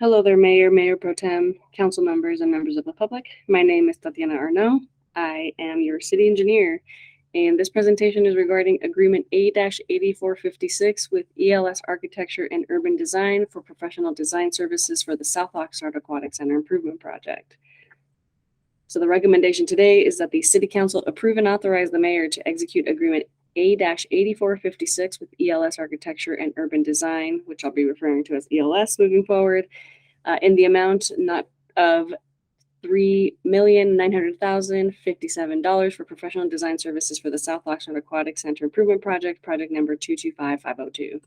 Hello there, Mayor, Mayor Pro Tem, council members, and members of the public. My name is Tatiana Arnaud. I am your city engineer, and this presentation is regarding Agreement A-8456 with ELS Architecture and Urban Design for professional design services for the South Oxnard Aquatic Center Improvement Project. So the recommendation today is that the City Council approve and authorize the mayor to execute Agreement A-8456 with ELS Architecture and Urban Design, which I'll be referring to as ELS moving forward, in the amount not of $3,900,057 for professional design services for the South Oxnard Aquatic Center Improvement Project, project number 225502.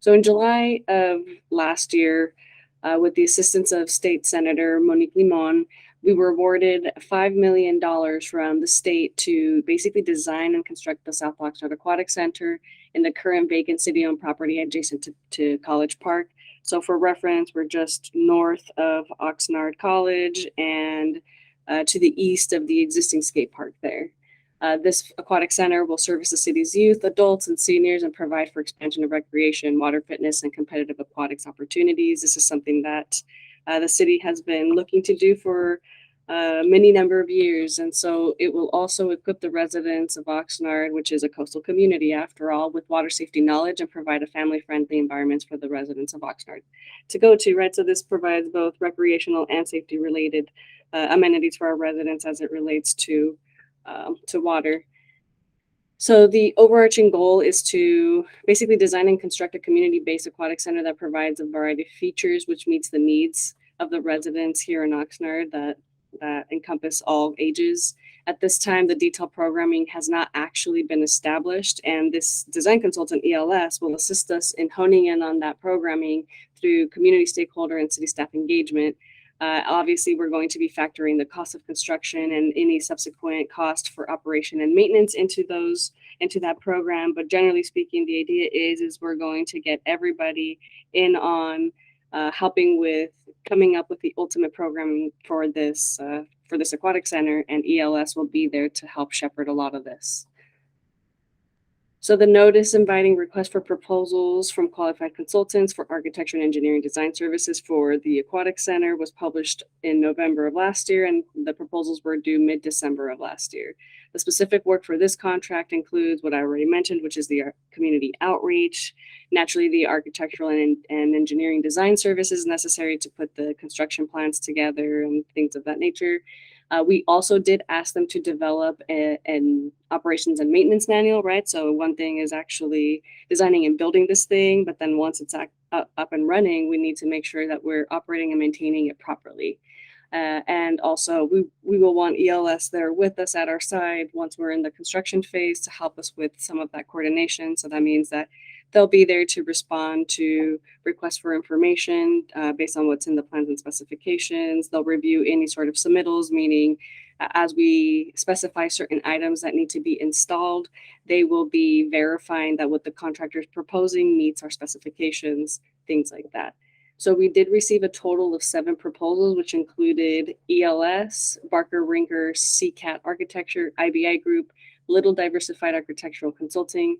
So in July of last year, with the assistance of State Senator Monique Limon, we were awarded $5 million from the state to basically design and construct the South Oxnard Aquatic Center in the current vacant city-owned property adjacent to College Park. So for reference, we're just north of Oxnard College and to the east of the existing skate park there. This aquatic center will service the city's youth, adults, and seniors and provide for expansion of recreation, water fitness, and competitive aquatics opportunities. This is something that the city has been looking to do for many number of years. And so it will also equip the residents of Oxnard, which is a coastal community after all, with water safety knowledge and provide a family-friendly environment for the residents of Oxnard to go to, right? So this provides both recreational and safety-related amenities for our residents as it relates to water. So the overarching goal is to basically design and construct a community-based aquatic center that provides a variety of features which meets the needs of the residents here in Oxnard that encompass all ages. At this time, the detailed programming has not actually been established, and this design consultant, ELS, will assist us in honing in on that programming through community stakeholder and city staff engagement. Obviously, we're going to be factoring the cost of construction and any subsequent cost for operation and maintenance into that program. But generally speaking, the idea is we're going to get everybody in on helping with coming up with the ultimate programming for this aquatic center, and ELS will be there to help shepherd a lot of this. So the notice inviting requests for proposals from qualified consultants for architecture and engineering design services for the aquatic center was published in November of last year, and the proposals were due mid-December of last year. The specific work for this contract includes what I already mentioned, which is the community outreach, naturally the architectural and engineering design services necessary to put the construction plans together and things of that nature. We also did ask them to develop an operations and maintenance manual, right? So one thing is actually designing and building this thing, but then once it's up and running, we need to make sure that we're operating and maintaining it properly. And also we will want ELS there with us at our side once we're in the construction phase to help us with some of that coordination. So that means that they'll be there to respond to requests for information based on what's in the plans and specifications. They'll review any sort of submittals, meaning as we specify certain items that need to be installed, they will be verifying that what the contractor is proposing meets our specifications, things like that. So we did receive a total of 7 proposals, which included ELS, Barker Rinker, CCAT Architecture, IBI Group, Little Diversified Architectural Consulting,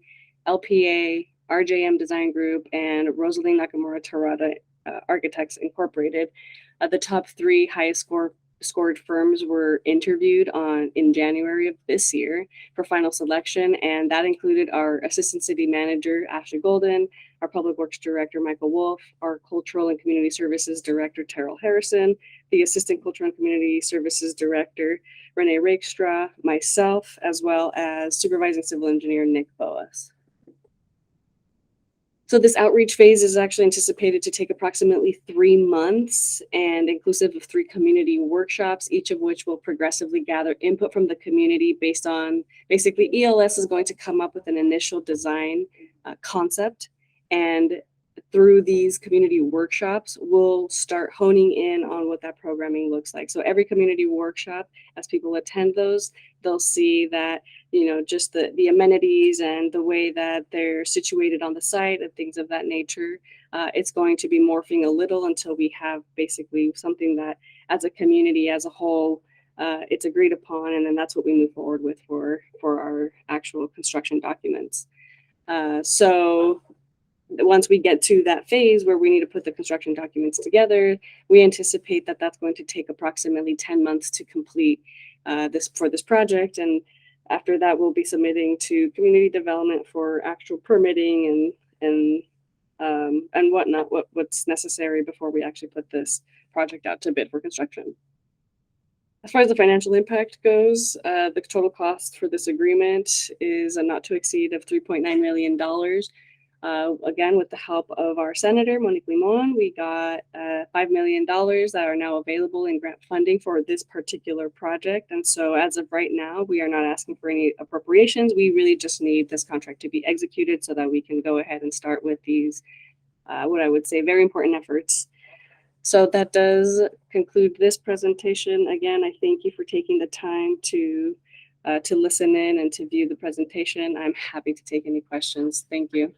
LPA, RJM Design Group, and Rosalie Nakamura Terada Architects Incorporated. The top 3 highest scored firms were interviewed in January of this year for final selection, and that included our Assistant City Manager, Ashley Golden, our Public Works Director, Michael Wolf, our Cultural and Community Services Director, Terrell Harrison, the Assistant Cultural and Community Services Director, Renee Rakestraw, myself, as well as Supervising Civil Engineer, Nick Boas. So this outreach phase is actually anticipated to take approximately 3 months and inclusive of 3 community workshops, each of which will progressively gather input from the community based on basically ELS is going to come up with an initial design concept, and through these community workshops, we'll start honing in on what that programming looks like. So every community workshop, as people attend those, they'll see that, you know, just the amenities and the way that they're situated on the site and things of that nature. It's going to be morphing a little until we have basically something that as a community as a whole, it's agreed upon, and then that's what we move forward with for our actual construction documents. So once we get to that phase where we need to put the construction documents together, we anticipate that that's going to take approximately 10 months to complete this project. And after that, we'll be submitting to community development for actual permitting and whatnot, what's necessary before we actually put this project out to bid for construction. As far as the financial impact goes, the total cost for this agreement is a not to exceed of $3.9 million. Again, with the help of our Senator, Monique Limon, we got $5 million that are now available in grant funding for this particular project. And so as of right now, we are not asking for any appropriations. We really just need this contract to be executed so that we can go ahead and start with these, what I would say, very important efforts. So that does conclude this presentation. Again, I thank you for taking the time to listen in and to view the presentation. I'm happy to take any questions. Thank you.